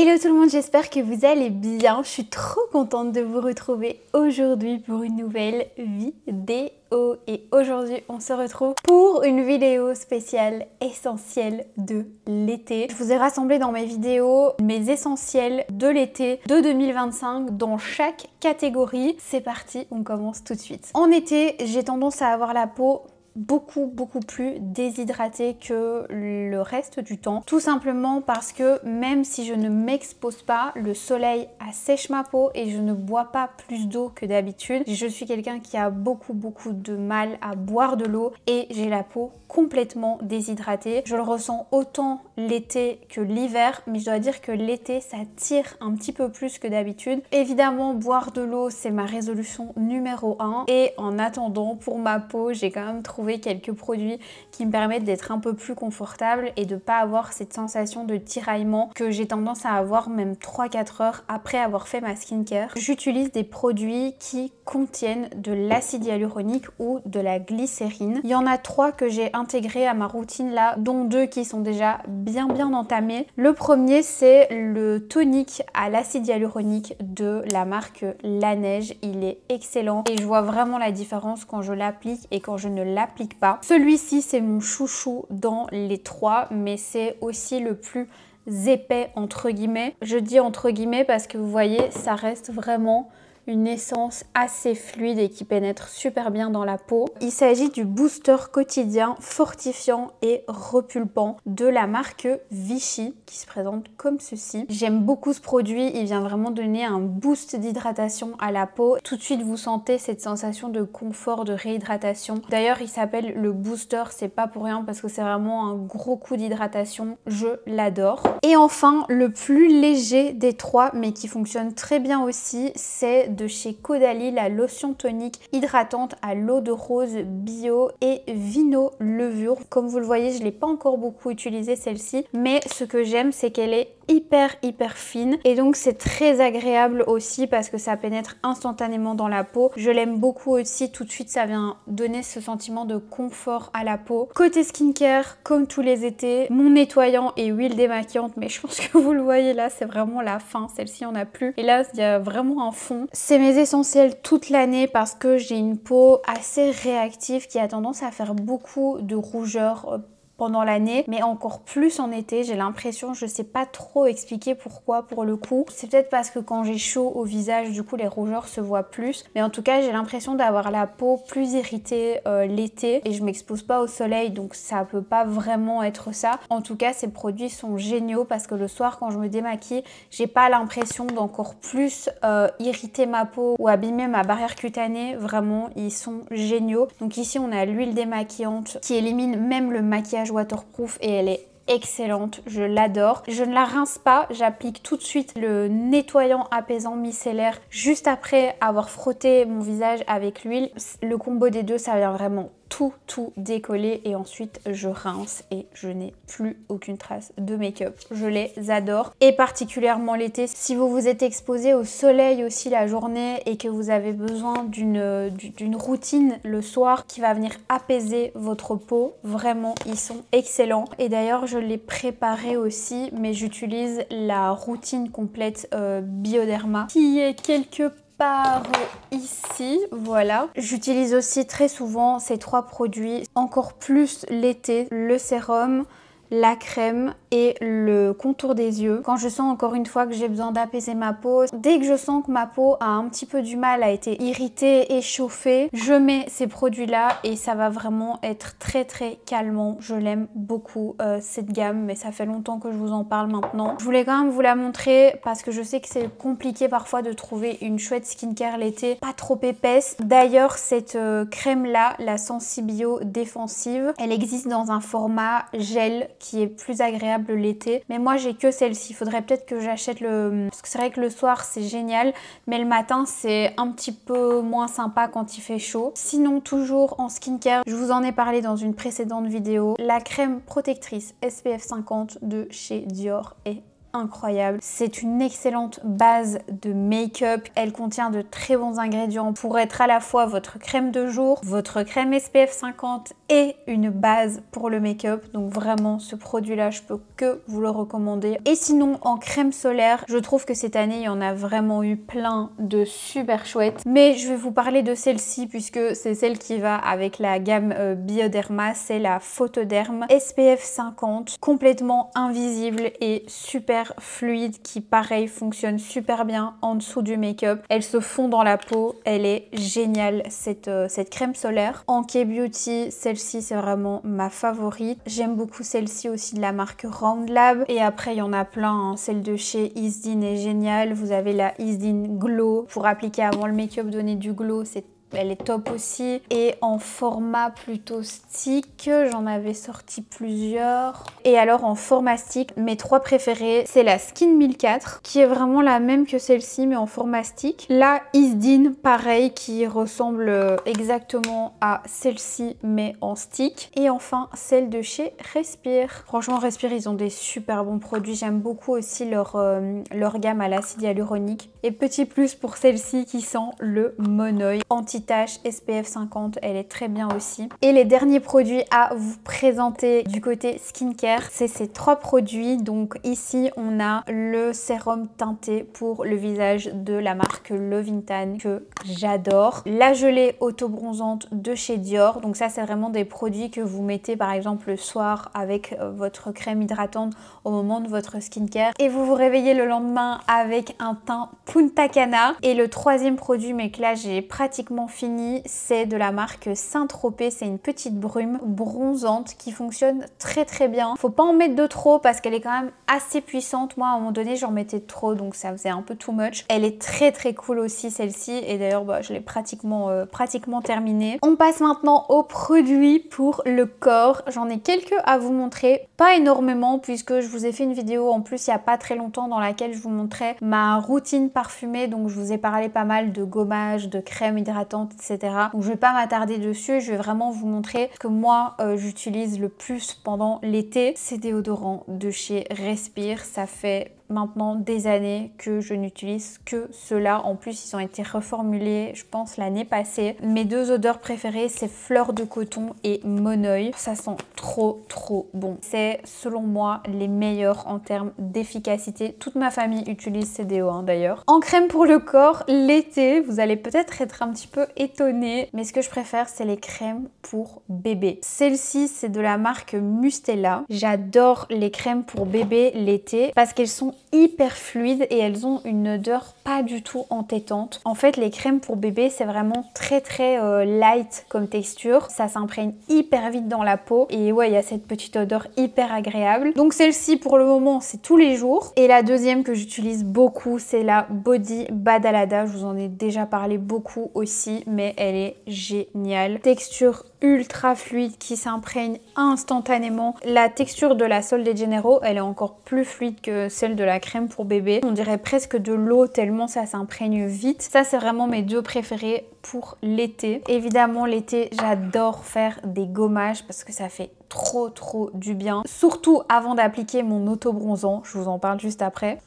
Hello tout le monde, j'espère que vous allez bien. Je suis trop contente de vous retrouver aujourd'hui pour une nouvelle vidéo. Et aujourd'hui, on se retrouve pour une vidéo spéciale essentielle de l'été. Je vous ai rassemblé dans mes vidéos mes essentiels de l'été de 2025 dans chaque catégorie. C'est parti, on commence tout de suite. En été, j'ai tendance à avoir la peau beaucoup plus déshydratée que le reste du temps, tout simplement parce que même si je ne m'expose pas, le soleil assèche ma peau et je ne bois pas plus d'eau que d'habitude. Je suis quelqu'un qui a beaucoup de mal à boire de l'eau et j'ai la peau complètement déshydratée. Je le ressens autant l'été que l'hiver, mais je dois dire que l'été ça tire un petit peu plus que d'habitude. Évidemment, boire de l'eau c'est ma résolution numéro 1 et en attendant, pour ma peau, j'ai quand même trouvé quelques produits qui me permettent d'être un peu plus confortable et de pas avoir cette sensation de tiraillement que j'ai tendance à avoir même 3-4 heures après avoir fait ma skincare. J'utilise des produits qui contiennent de l'acide hyaluronique ou de la glycérine. Il y en a 3 que j'ai intégrés à ma routine là, dont 2 qui sont déjà bien entamés. Le premier c'est le tonique à l'acide hyaluronique de la marque La Neige. Il est excellent et je vois vraiment la différence quand je l'applique et quand je ne l'applique pas. Celui-ci c'est mon chouchou dans les 3, mais c'est aussi le plus épais entre guillemets. Je dis entre guillemets parce que vous voyez, ça reste vraiment une essence assez fluide et qui pénètre super bien dans la peau. Il s'agit du booster quotidien fortifiant et repulpant de la marque Vichy qui se présente comme ceci. J'aime beaucoup ce produit, il vient vraiment donner un boost d'hydratation à la peau. Tout de suite vous sentez cette sensation de confort, de réhydratation. D'ailleurs il s'appelle le booster, c'est pas pour rien parce que c'est vraiment un gros coup d'hydratation. Je l'adore. Et enfin le plus léger des 3 mais qui fonctionne très bien aussi, c'est de chez Caudalie, la lotion tonique hydratante à l'eau de rose bio et vino levure. Comme vous le voyez, je l'ai pas encore beaucoup utilisée celle-ci, mais ce que j'aime c'est qu'elle est hyper fine et donc c'est très agréable aussi parce que ça pénètre instantanément dans la peau. Je l'aime beaucoup aussi, tout de suite ça vient donner ce sentiment de confort à la peau. Côté skincare, comme tous les étés, mon nettoyant et huile démaquillante, mais je pense que vous le voyez là, c'est vraiment la fin, celle-ci on a plus. Et là il y a vraiment un fond. C'est mes essentiels toute l'année parce que j'ai une peau assez réactive qui a tendance à faire beaucoup de rougeur pendant l'année, mais encore plus en été. J'ai l'impression, je sais pas trop expliquer pourquoi pour le coup. C'est peut-être parce que quand j'ai chaud au visage, du coup les rougeurs se voient plus. Mais en tout cas, j'ai l'impression d'avoir la peau plus irritée l'été et je m'expose pas au soleil, donc ça peut pas vraiment être ça. En tout cas, ces produits sont géniaux parce que le soir, quand je me démaquille, j'ai pas l'impression d'encore plus irriter ma peau ou abîmer ma barrière cutanée. Vraiment, ils sont géniaux. Donc ici, on a l'huile démaquillante qui élimine même le maquillage waterproof et elle est excellente, je l'adore. Je ne la rince pas, j'applique tout de suite le nettoyant apaisant micellaire juste après avoir frotté mon visage avec l'huile. Le combo des deux, ça vient vraiment tout décoller et ensuite je rince et je n'ai plus aucune trace de make-up. Je les adore et particulièrement l'été. Si vous vous êtes exposé au soleil aussi la journée et que vous avez besoin d'une routine le soir qui va venir apaiser votre peau, vraiment ils sont excellents. Et d'ailleurs je l'ai préparé aussi, mais j'utilise la routine complète Bioderma qui est quelque part ici, voilà. J'utilise aussi très souvent ces 3 produits, encore plus l'été, le sérum, la crème et le contour des yeux. Quand je sens encore une fois que j'ai besoin d'apaiser ma peau, dès que je sens que ma peau a un petit peu du mal, a été irritée, échauffée, je mets ces produits là et ça va vraiment être très calmant. Je l'aime beaucoup cette gamme, mais ça fait longtemps que je vous en parle maintenant. Je voulais quand même vous la montrer parce que je sais que c'est compliqué parfois de trouver une chouette skincare l'été, pas trop épaisse. D'ailleurs cette crème là, la Sensibio défensive, elle existe dans un format gel qui est plus agréable l'été, mais moi j'ai que celle-ci. Il faudrait peut-être que j'achète le... parce que c'est vrai que le soir c'est génial, mais le matin c'est un petit peu moins sympa quand il fait chaud. Sinon toujours en skincare, je vous en ai parlé dans une précédente vidéo, la crème protectrice SPF 50 de chez Dior est incroyable. C'est une excellente base de make-up. Elle contient de très bons ingrédients pour être à la fois votre crème de jour, votre crème SPF 50 et une base pour le make-up. Donc vraiment, ce produit-là, je peux que vous le recommander. Et sinon, en crème solaire, je trouve que cette année, il y en a vraiment eu plein de super chouettes. Mais je vais vous parler de celle-ci puisque c'est celle qui va avec la gamme Bioderma. C'est la Photoderm SPF 50, complètement invisible et super fluide, qui pareil fonctionne super bien en dessous du make-up. Elle se fond dans la peau, elle est géniale cette crème solaire. En K-Beauty, celle-ci c'est vraiment ma favorite. J'aime beaucoup celle-ci aussi de la marque Round Lab. Et après il y en a plein, hein. Celle de chez Isdin est géniale. Vous avez la Isdin Glow pour appliquer avant le make-up, donner du glow, elle est top aussi. Et en format plutôt stick, j'en avais sorti plusieurs. Et alors en format stick, mes 3 préférés, c'est la Skin 1004, qui est vraiment la même que celle-ci, mais en format stick. La Isdin, pareil, qui ressemble exactement à celle-ci, mais en stick. Et enfin, celle de chez Respire. Franchement, Respire, ils ont des super bons produits. J'aime beaucoup aussi leur gamme à l'acide hyaluronique. Et petit plus pour celle-ci qui sent le monoï. Anti-tache SPF 50, elle est très bien aussi. Et les derniers produits à vous présenter du côté skincare, c'est ces 3 produits. Donc ici, on a le sérum teinté pour le visage de la marque Loving Tan que j'adore. La gelée auto-bronzante de chez Dior. Donc ça, c'est vraiment des produits que vous mettez par exemple le soir avec votre crème hydratante au moment de votre skincare. Et vous vous réveillez le lendemain avec un teint Punta Cana. Et le 3e produit, mais que là j'ai pratiquement fini, c'est de la marque Saint-Tropez. C'est une petite brume bronzante qui fonctionne très très bien. Faut pas en mettre de trop parce qu'elle est quand même assez puissante. Moi à un moment donné j'en mettais trop, donc ça faisait un peu too much. Elle est très très cool aussi celle-ci, et d'ailleurs je l'ai pratiquement terminée. On passe maintenant aux produits pour le corps. J'en ai quelques à vous montrer, pas énormément puisque je vous ai fait une vidéo en plus il y a pas très longtemps dans laquelle je vous montrais ma routine parfumée. Donc je vous ai parlé pas mal de gommage, de crème hydratante, etc. Donc je vais pas m'attarder dessus, je vais vraiment vous montrer ce que moi j'utilise le plus pendant l'été. Ces déodorants de chez Respire, ça fait maintenant des années que je n'utilise que ceux-là. En plus, ils ont été reformulés, je pense, l'année passée. Mes 2 odeurs préférées, c'est fleur de coton et monoï. Ça sent trop bon. C'est, selon moi, les meilleurs en termes d'efficacité. Toute ma famille utilise ces déos, hein, d'ailleurs. En crème pour le corps, l'été, vous allez peut-être être un petit peu étonnés, mais ce que je préfère, c'est les crèmes pour bébé. Celle-ci, c'est de la marque Mustela. J'adore les crèmes pour bébé l'été parce qu'elles sont hyper fluides et elles ont une odeur pas du tout entêtante. En fait, les crèmes pour bébé, c'est vraiment très light comme texture. Ça s'imprègne hyper vite dans la peau et ouais, il y a cette petite odeur hyper agréable. Donc celle-ci, pour le moment, c'est tous les jours. Et la deuxième que j'utilise beaucoup, c'est la Body Badalada. Je vous en ai déjà parlé beaucoup aussi, mais elle est géniale. Texture ultra fluide qui s'imprègne instantanément. La texture de la Sol de Janeiro, elle est encore plus fluide que celle de la crème pour bébé. On dirait presque de l'eau tellement ça s'imprègne vite. Ça, c'est vraiment mes 2 préférés pour l'été. Évidemment, l'été, j'adore faire des gommages parce que ça fait trop du bien. Surtout avant d'appliquer mon auto-bronzant. Je vous en parle juste après.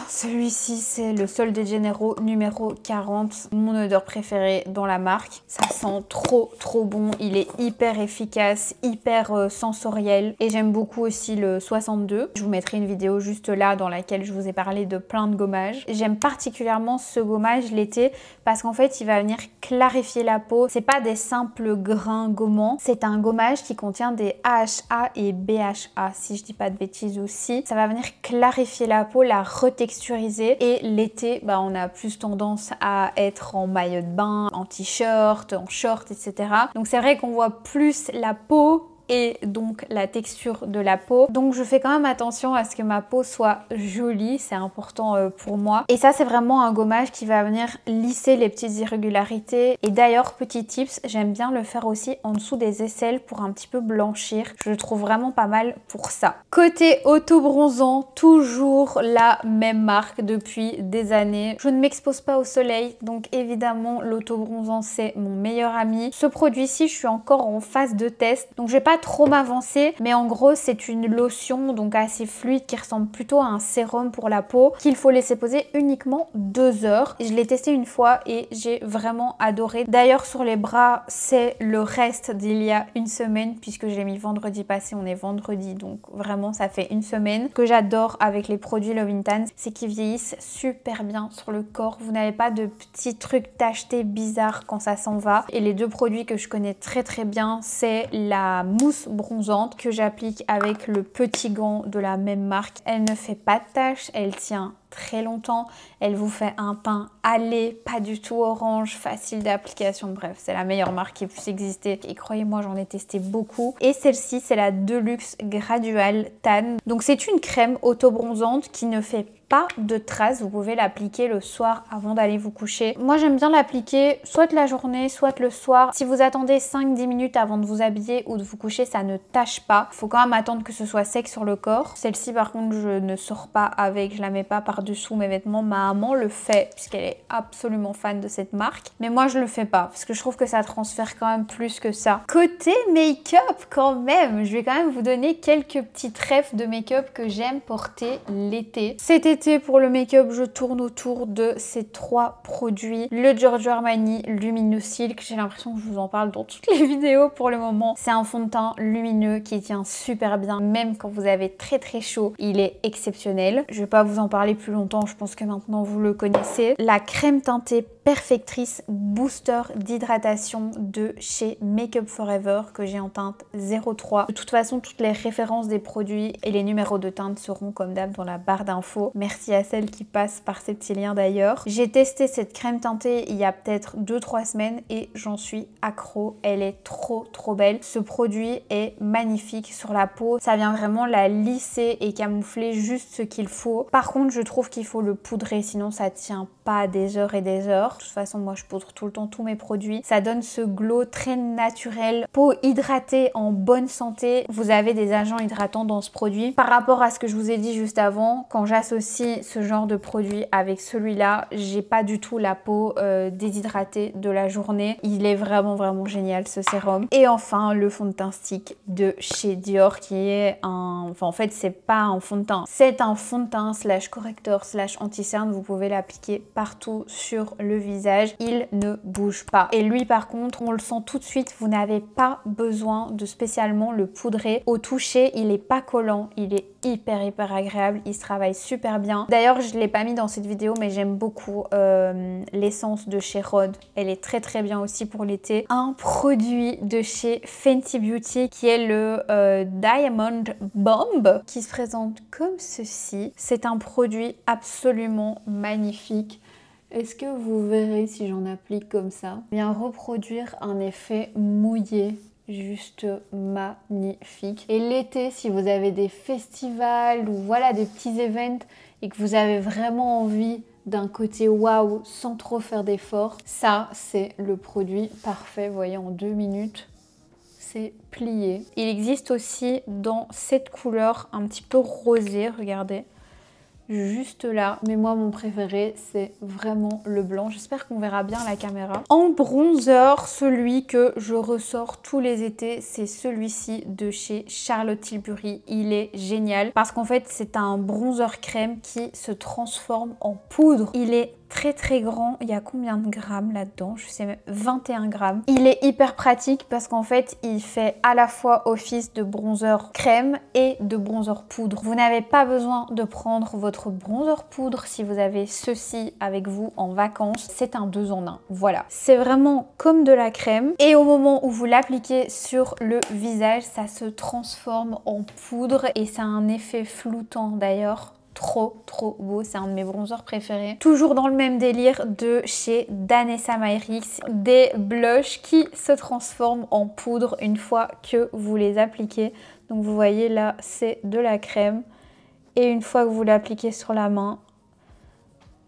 Celui-ci, c'est le Sol de Janeiro numéro 40, mon odeur préférée dans la marque. Ça sent trop bon, il est hyper efficace, hyper sensoriel, et j'aime beaucoup aussi le 62. Je vous mettrai une vidéo juste là dans laquelle je vous ai parlé de plein de gommages. J'aime particulièrement ce gommage l'été parce qu'en fait, il va venir clarifier la peau. C'est pas des simples grains gommants, c'est un gommage qui contient des AHA et BHA, si je dis pas de bêtises aussi. Ça va venir clarifier la peau, la retexturiser, et l'été, on a plus tendance à être en maillot de bain, en t-shirt, en short, etc. Donc c'est vrai qu'on voit plus la peau et donc la texture de la peau. Donc je fais quand même attention à ce que ma peau soit jolie, c'est important pour moi. Et ça, c'est vraiment un gommage qui va venir lisser les petites irrégularités. Et d'ailleurs, petit tips, j'aime bien le faire aussi en dessous des aisselles pour un petit peu blanchir. Je le trouve vraiment pas mal pour ça. Côté auto-bronzant, toujours la même marque depuis des années. Je ne m'expose pas au soleil, donc évidemment l'auto-bronzant, c'est mon meilleur ami. Ce produit-ci, je suis encore en phase de test, donc je vais pas trop m'avancer, mais en gros c'est une lotion donc assez fluide qui ressemble plutôt à un sérum pour la peau qu'il faut laisser poser uniquement 2 heures. Je l'ai testé une fois et j'ai vraiment adoré. D'ailleurs sur les bras c'est le reste d'il y a une semaine puisque je l'ai mis vendredi passé, on est vendredi donc vraiment ça fait une semaine. Ce que j'adore avec les produits Love Intense, c'est qu'ils vieillissent super bien sur le corps. Vous n'avez pas de petits trucs tachetés bizarres quand ça s'en va. Et les deux produits que je connais très bien, c'est la mousse bronzante que j'applique avec le petit gant de la même marque. Elle ne fait pas de taches, elle tient très longtemps, elle vous fait un teint allé, pas du tout orange, facile d'application, bref c'est la meilleure marque qui puisse exister et croyez-moi j'en ai testé beaucoup. Et celle-ci c'est la Deluxe Gradual Tan, donc c'est une crème auto-bronzante qui ne fait pas de traces, vous pouvez l'appliquer le soir avant d'aller vous coucher. Moi j'aime bien l'appliquer soit la journée, soit le soir. Si vous attendez 5-10 minutes avant de vous habiller ou de vous coucher, ça ne tâche pas. Faut quand même attendre que ce soit sec sur le corps. Celle-ci par contre je ne sors pas avec, je la mets pas par-dessous mes vêtements. Ma maman le fait puisqu'elle est absolument fan de cette marque. Mais moi je le fais pas parce que je trouve que ça transfère quand même plus que ça. Côté make-up quand même, je vais quand même vous donner quelques petits trèfles de make-up que j'aime porter l'été. Cet été pour le make-up, je tourne autour de ces 3 produits. Le Giorgio Armani Lumineux Silk, j'ai l'impression que je vous en parle dans toutes les vidéos pour le moment. C'est un fond de teint lumineux qui tient super bien, même quand vous avez très chaud, il est exceptionnel. Je vais pas vous en parler plus longtemps, je pense que maintenant vous le connaissez. La crème teintée Perfectrice Booster d'hydratation de chez Makeup Forever que j'ai en teinte 03. De toute façon, toutes les références des produits et les numéros de teinte seront comme d'hab dans la barre d'infos. Merci à celles qui passent par ces petits liens d'ailleurs. J'ai testé cette crème teintée il y a peut-être 2-3 semaines et j'en suis accro. Elle est trop belle. Ce produit est magnifique sur la peau. Ça vient vraiment la lisser et camoufler juste ce qu'il faut. Par contre, je trouve qu'il faut le poudrer, sinon ça tient pas des heures et des heures. De toute façon, moi je poudre tout le temps tous mes produits. Ça donne ce glow très naturel. Peau hydratée, en bonne santé. Vous avez des agents hydratants dans ce produit. Par rapport à ce que je vous ai dit juste avant, quand j'associe ce genre de produit avec celui-là, j'ai pas du tout la peau déshydratée de la journée. Il est vraiment génial ce sérum. Et enfin, le fond de teint stick de chez Dior qui est un... Enfin en fait, c'est pas un fond de teint. C'est un fond de teint slash correcteur slash anti-cerne. Vous pouvez l'appliquer partout sur le visage, il ne bouge pas. Et lui par contre, on le sent tout de suite, vous n'avez pas besoin de spécialement le poudrer. Au toucher, il est pas collant, il est hyper agréable, il se travaille super bien. D'ailleurs, je ne l'ai pas mis dans cette vidéo, mais j'aime beaucoup l'essence de chez Rhode. Elle est très bien aussi pour l'été. Un produit de chez Fenty Beauty qui est le Diamond Bomb qui se présente comme ceci. C'est un produit absolument magnifique. Est-ce que vous verrez si j'en applique comme ça? Bien reproduire un effet mouillé, juste magnifique. Et l'été, si vous avez des festivals ou voilà des petits events et que vous avez vraiment envie d'un côté waouh sans trop faire d'efforts, ça c'est le produit parfait. Vous voyez, en 2 minutes c'est plié. Il existe aussi dans cette couleur un petit peu rosé, regardez. Juste là, mais moi mon préféré c'est vraiment le blanc. J'espère qu'on verra bien à la caméra. En bronzer, celui que je ressors tous les étés, c'est celui-ci de chez Charlotte Tilbury. Il est génial parce qu'en fait c'est un bronzer crème qui se transforme en poudre. Il est très grand. Il y a combien de grammes là-dedans? Je sais même, 21 grammes. Il est hyper pratique parce qu'en fait il fait à la fois office de bronzer crème et de bronzer poudre. Vous n'avez pas besoin de prendre votre bronzer poudre si vous avez ceci avec vous en vacances. C'est un 2 en 1. Voilà. C'est vraiment comme de la crème et au moment où vous l'appliquez sur le visage, ça se transforme en poudre et ça a un effet floutant d'ailleurs. Trop beau, c'est un de mes bronzers préférés. Toujours dans le même délire de chez Danessa Myricks, des blushs qui se transforment en poudre une fois que vous les appliquez. Donc vous voyez là, c'est de la crème et une fois que vous l'appliquez sur la main,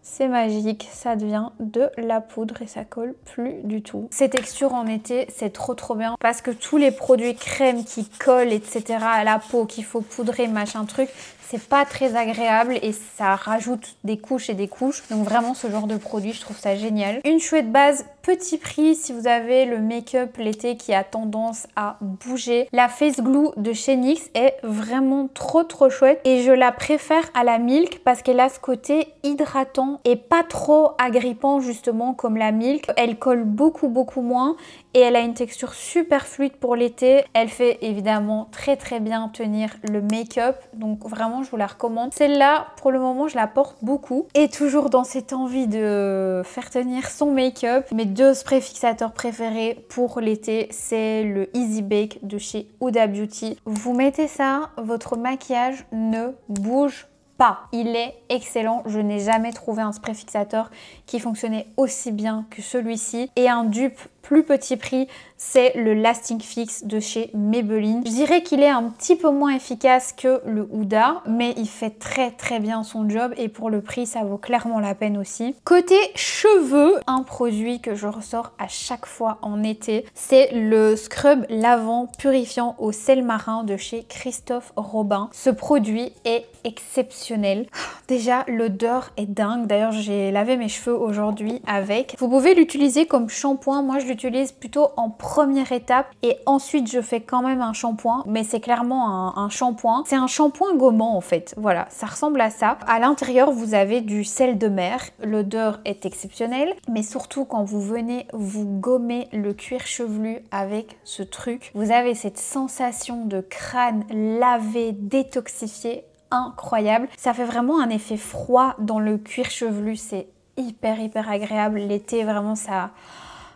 c'est magique, ça devient de la poudre et ça colle plus du tout. Ces textures en été, c'est trop bien parce que tous les produits crème qui collent, etc. à la peau, qu'il faut poudrer, machin truc, c'est pas très agréable et ça rajoute des couches et des couches. Donc vraiment ce genre de produit, je trouve ça génial. Une chouette base, petit prix si vous avez le make-up l'été qui a tendance à bouger. La Face Glue de chez NYX est vraiment trop chouette et je la préfère à la Milk parce qu'elle a ce côté hydratant et pas trop agrippant justement comme la Milk. Elle colle beaucoup moins et elle a une texture super fluide pour l'été. Elle fait évidemment très bien tenir le make-up, donc vraiment je vous la recommande. Celle-là pour le moment je la porte beaucoup et toujours dans cette envie de faire tenir son make-up. Mes deux sprays fixateurs préférés pour l'été, c'est le Easy Bake de chez Huda Beauty. Vous mettez ça, votre maquillage ne bouge pas. Il est excellent. Je n'ai jamais trouvé un spray fixateur qui fonctionnait aussi bien que celui-ci. Et un dupe plus petit prix, c'est le Lasting Fix de chez Maybelline. Je dirais qu'il est un petit peu moins efficace que le Huda, mais il fait très bien son job et pour le prix, ça vaut clairement la peine aussi. Côté cheveux, un produit que je ressors à chaque fois en été, c'est le Scrub Lavant Purifiant au sel marin de chez Christophe Robin. Ce produit est exceptionnel. Déjà, l'odeur est dingue. D'ailleurs, j'ai lavé mes cheveux aujourd'hui avec. Vous pouvez l'utiliser comme shampoing. Moi, je l'utilise plutôt en première étape et ensuite je fais quand même un shampoing, mais c'est clairement un shampoing. C'est un shampoing gommant en fait. Voilà, ça ressemble à ça. À l'intérieur, vous avez du sel de mer. L'odeur est exceptionnelle, mais surtout quand vous venez vous gommer le cuir chevelu avec ce truc, vous avez cette sensation de crâne lavé, détoxifié, incroyable. Ça fait vraiment un effet froid dans le cuir chevelu. C'est hyper agréable. L'été, vraiment, ça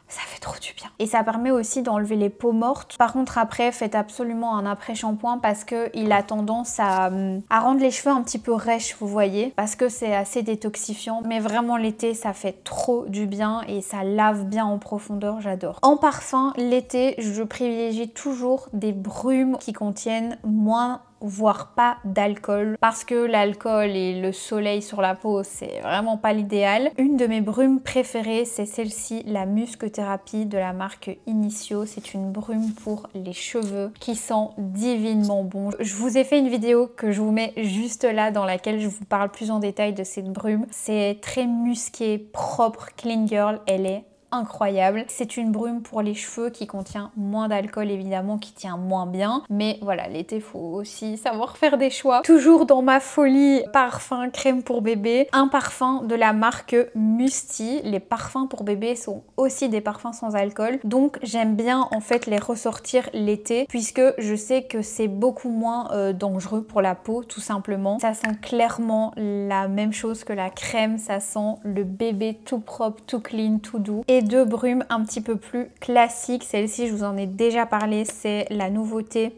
fait trop du bien. Et ça permet aussi d'enlever les peaux mortes. Par contre, après, faites absolument un après-shampoing parce qu'il a tendance à rendre les cheveux un petit peu rêches, vous voyez. Parce que c'est assez détoxifiant. Mais vraiment, l'été, ça fait trop du bien et ça lave bien en profondeur. J'adore. En parfum, l'été, je privilégie toujours des brumes qui contiennent moins voire pas d'alcool parce que l'alcool et le soleil sur la peau c'est vraiment pas l'idéal. Une de mes brumes préférées c'est celle-ci, la Muscothérapie de la marque Initio. C'est une brume pour les cheveux qui sent divinement bon. Je vous ai fait une vidéo que je vous mets juste là dans laquelle je vous parle plus en détail de cette brume. C'est très musqué, propre, clean girl, elle est incroyable. C'est une brume pour les cheveux qui contient moins d'alcool évidemment, qui tient moins bien. Mais voilà, l'été, faut aussi savoir faire des choix. Toujours dans ma folie parfum crème pour bébé, un parfum de la marque Musti. Les parfums pour bébé sont aussi des parfums sans alcool. Donc j'aime bien en fait les ressortir l'été puisque je sais que c'est beaucoup moins dangereux pour la peau tout simplement. Ça sent clairement la même chose que la crème. Ça sent le bébé tout propre, tout clean, tout doux. Et deux brumes un petit peu plus classiques. Celle-ci, je vous en ai déjà parlé, c'est la nouveauté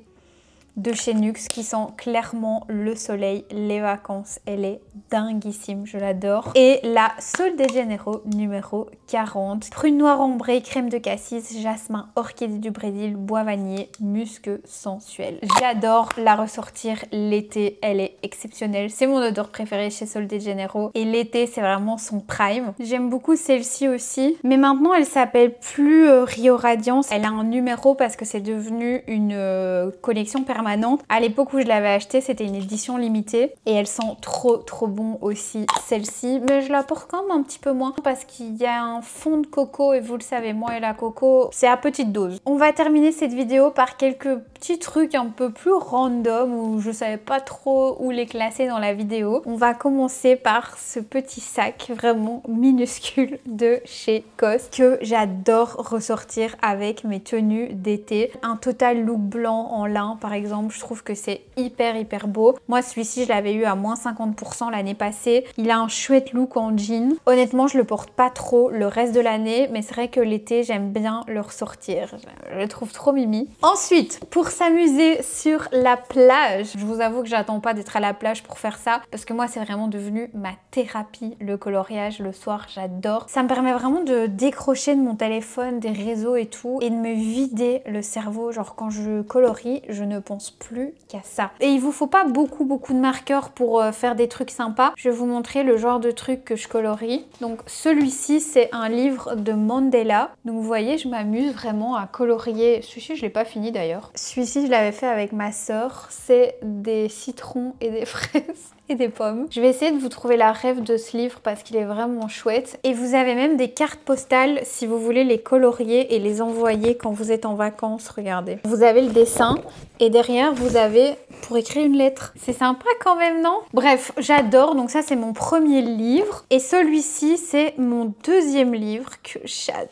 de chez NYX qui sent clairement le soleil, les vacances. Elle est dinguissime, je l'adore. Et la Sol de Janeiro numéro 40. Prune noire ombrée, crème de cassis, jasmin, orchidée du Brésil, bois vanillé, musc sensuel. J'adore la ressortir l'été, elle est exceptionnelle. C'est mon odeur préférée chez Sol de Janeiro. Et l'été, c'est vraiment son prime. J'aime beaucoup celle-ci aussi. Mais maintenant, elle s'appelle plus Rio Radiance. Elle a un numéro parce que c'est devenu une collection permanente. À l'époque où je l'avais achetée, c'était une édition limitée et elle sent trop bon aussi celle-ci, mais je la porte quand même un petit peu moins parce qu'il y a un fond de coco et vous le savez, moi et la coco, c'est à petite dose. On va terminer cette vidéo par quelques petits trucs un peu plus random où je savais pas trop où les classer dans la vidéo. On va commencer par ce petit sac vraiment minuscule de chez COS que j'adore ressortir avec mes tenues d'été. Un total look blanc en lin par exemple. Je trouve que c'est hyper beau. Moi celui-ci je l'avais eu à moins 50% l'année passée. Il a un chouette look en jean. Honnêtement je le porte pas trop le reste de l'année, mais c'est vrai que l'été j'aime bien le ressortir. Je le trouve trop mimi. Ensuite, pour s'amuser sur la plage, je vous avoue que j'attends pas d'être à la plage pour faire ça parce que moi c'est vraiment devenu ma thérapie, le coloriage le soir, j'adore. Ça me permet vraiment de décrocher de mon téléphone, des réseaux et tout et de me vider le cerveau. Genre quand je colorie, je ne pense pense plus qu'à ça. Et il vous faut pas beaucoup de marqueurs pour faire des trucs sympas. Je vais vous montrer le genre de trucs que je colorie. Donc celui-ci c'est un livre de Mandela. Donc vous voyez, je m'amuse vraiment à colorier. Celui-ci je l'ai pas fini d'ailleurs. Celui-ci je l'avais fait avec ma soeur. C'est des citrons et des fraises. Et des pommes. Je vais essayer de vous trouver la rêve de ce livre parce qu'il est vraiment chouette. Et vous avez même des cartes postales si vous voulez les colorier et les envoyer quand vous êtes en vacances. Regardez. Vous avez le dessin et derrière vous avez pour écrire une lettre. C'est sympa quand même, non? Bref, j'adore. Donc ça c'est mon premier livre. Et celui-ci c'est mon deuxième livre que j'adore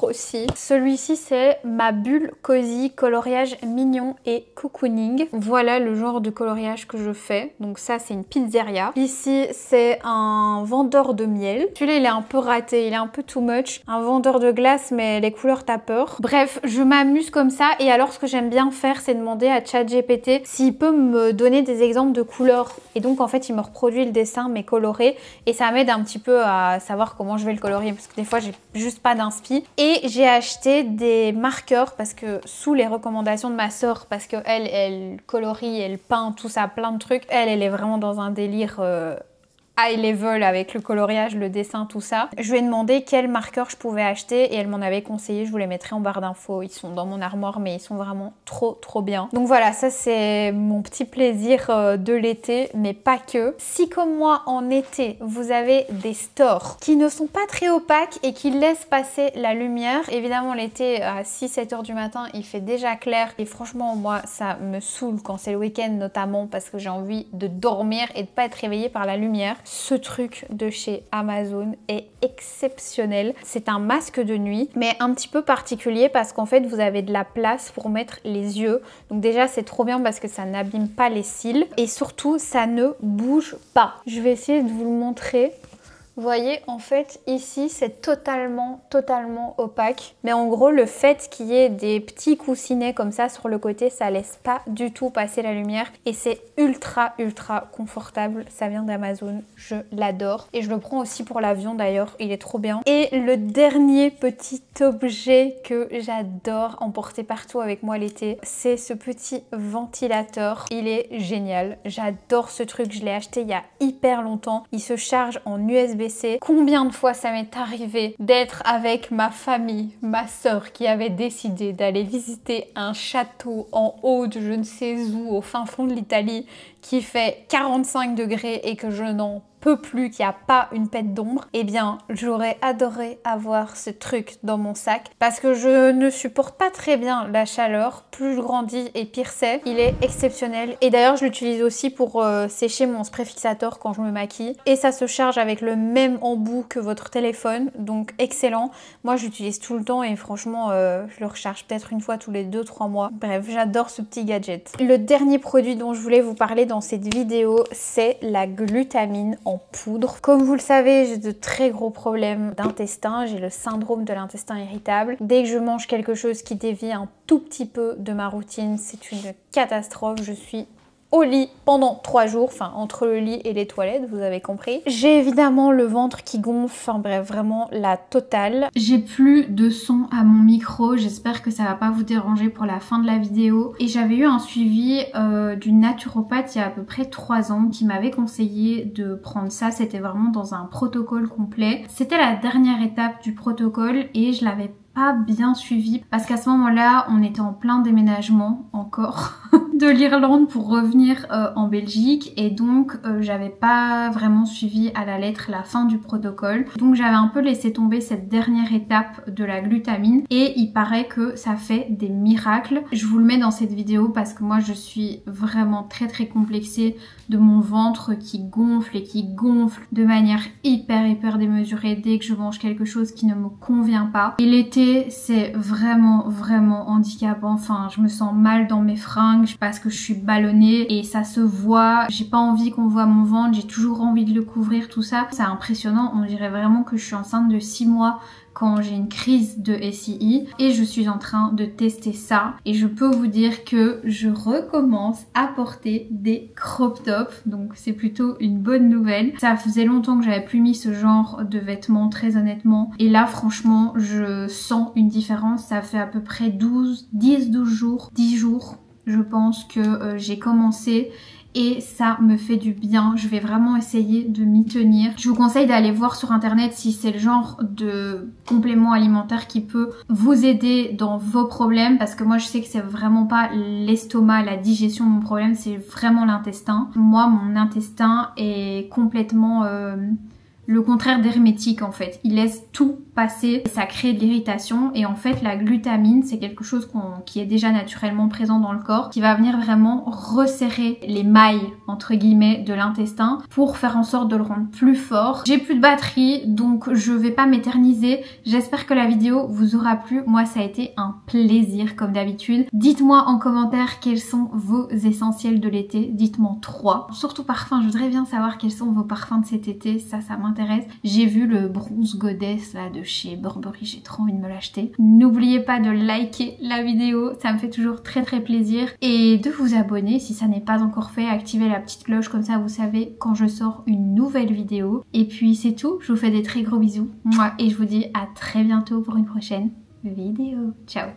aussi. Celui-ci c'est ma bulle cosy, coloriage mignon et cocooning. Voilà le genre de coloriage que je fais. Donc ça c'est une pizzeria. Ici c'est un vendeur de miel. Celui-là il est un peu raté, il est un peu too much. Un vendeur de glace mais les couleurs t'as peur. Bref, je m'amuse comme ça et alors ce que j'aime bien faire c'est demander à ChatGPT s'il peut me donner des exemples de couleurs. Et donc en fait il me reproduit le dessin mais coloré et ça m'aide un petit peu à savoir comment je vais le colorier parce que des fois j'ai juste pas d'inspi. Et j'ai acheté des marqueurs parce que sous les recommandations de ma soeur, parce que elle colorie, elle peint, tout ça, plein de trucs. Elle est vraiment dans un délire high level avec le coloriage, le dessin, tout ça. Je lui ai demandé quels marqueurs je pouvais acheter et elle m'en avait conseillé. Je vous les mettrai en barre d'infos. Ils sont dans mon armoire mais ils sont vraiment trop bien. Donc voilà, ça c'est mon petit plaisir de l'été, mais pas que. Si comme moi en été, vous avez des stores qui ne sont pas très opaques et qui laissent passer la lumière, évidemment l'été à 6-7 heures du matin, il fait déjà clair et franchement moi ça me saoule quand c'est le week-end notamment parce que j'ai envie de dormir et de pas être réveillée par la lumière. Ce truc de chez Amazon est exceptionnel. C'est un masque de nuit, mais un petit peu particulier parce qu'en fait, vous avez de la place pour mettre les yeux. Donc déjà, c'est trop bien parce que ça n'abîme pas les cils. Et surtout, ça ne bouge pas. Je vais essayer de vous le montrer. Vous voyez, en fait, ici, c'est totalement opaque. Mais en gros, le fait qu'il y ait des petits coussinets comme ça sur le côté, ça laisse pas du tout passer la lumière. Et c'est ultra confortable. Ça vient d'Amazon, je l'adore. Et je le prends aussi pour l'avion d'ailleurs, il est trop bien. Et le dernier petit objet que j'adore emporter partout avec moi l'été, c'est ce petit ventilateur. Il est génial. J'adore ce truc, je l'ai acheté il y a hyper longtemps. Il se charge en USB. Combien de fois ça m'est arrivé d'être avec ma famille, ma soeur qui avait décidé d'aller visiter un château en haut de je ne sais où, au fin fond de l'Italie, qui fait 45 degrés et que je n'en peux plus, qu'il n'y a pas une pète d'ombre, eh bien j'aurais adoré avoir ce truc dans mon sac parce que je ne supporte pas très bien la chaleur. Plus je grandis et pire c'est. Il est exceptionnel et d'ailleurs je l'utilise aussi pour sécher mon spray fixateur quand je me maquille et ça se charge avec le même embout que votre téléphone, donc excellent. Moi je l'utilise tout le temps et franchement je le recharge peut-être une fois tous les 2-3 mois. Bref, j'adore ce petit gadget. Le dernier produit dont je voulais vous parler dans cette vidéo, c'est la glutamine en poudre. Comme vous le savez, j'ai de très gros problèmes d'intestin, j'ai le syndrome de l'intestin irritable. Dès que je mange quelque chose qui dévie un tout petit peu de ma routine, c'est une catastrophe. Je suis au lit pendant 3 jours, enfin entre le lit et les toilettes, vous avez compris. J'ai évidemment le ventre qui gonfle, enfin bref, vraiment la totale. J'ai plus de son à mon micro, j'espère que ça va pas vous déranger pour la fin de la vidéo. Et j'avais eu un suivi d'une naturopathe il y a à peu près 3 ans qui m'avait conseillé de prendre ça, c'était vraiment dans un protocole complet. C'était la dernière étape du protocole et je l'avais pas bien suivi parce qu'à ce moment-là on était en plein déménagement encore de l'Irlande pour revenir en Belgique et donc j'avais pas vraiment suivi à la lettre la fin du protocole, donc j'avais un peu laissé tomber cette dernière étape de la glutamine et il paraît que ça fait des miracles. Je vous le mets dans cette vidéo parce que moi je suis vraiment très complexée de mon ventre qui gonfle et qui gonfle de manière hyper démesurée dès que je mange quelque chose qui ne me convient pas. Et l'été c'est vraiment handicapant, enfin je me sens mal dans mes fringues parce que je suis ballonnée et ça se voit, j'ai pas envie qu'on voit mon ventre, j'ai toujours envie de le couvrir, tout ça. C'est impressionnant, on dirait vraiment que je suis enceinte de 6 mois quand j'ai une crise de SII et je suis en train de tester ça et je peux vous dire que je recommence à porter des crop tops, donc c'est plutôt une bonne nouvelle. Ça faisait longtemps que j'avais plus mis ce genre de vêtements très honnêtement et là franchement je sens une différence. Ça fait à peu près 10-12 jours, 10 jours je pense que j'ai commencé et ça me fait du bien. Je vais vraiment essayer de m'y tenir. Je vous conseille d'aller voir sur internet si c'est le genre de complément alimentaire qui peut vous aider dans vos problèmes, parce que moi je sais que c'est vraiment pas l'estomac, la digestion mon problème, c'est vraiment l'intestin. Moi mon intestin est complètement le contraire d'hermétique en fait. Il laisse tout passer et ça crée de l'irritation, et en fait la glutamine c'est quelque chose qui est déjà naturellement présent dans le corps, qui va venir vraiment resserrer les mailles entre guillemets de l'intestin pour faire en sorte de le rendre plus fort. J'ai plus de batterie donc je vais pas m'éterniser. J'espère que la vidéo vous aura plu. Moi ça a été un plaisir comme d'habitude. Dites-moi en commentaire quels sont vos essentiels de l'été. Dites-moi 3. Surtout parfums, je voudrais bien savoir quels sont vos parfums de cet été, ça m'intéresse. J'ai vu le Bronze Goddess là de chez Burberry, j'ai trop envie de me l'acheter. N'oubliez pas de liker la vidéo, ça me fait toujours très plaisir, et de vous abonner si ça n'est pas encore fait, activez la petite cloche comme ça vous savez quand je sors une nouvelle vidéo. Et puis c'est tout, je vous fais des très gros bisous et je vous dis à très bientôt pour une prochaine vidéo. Ciao.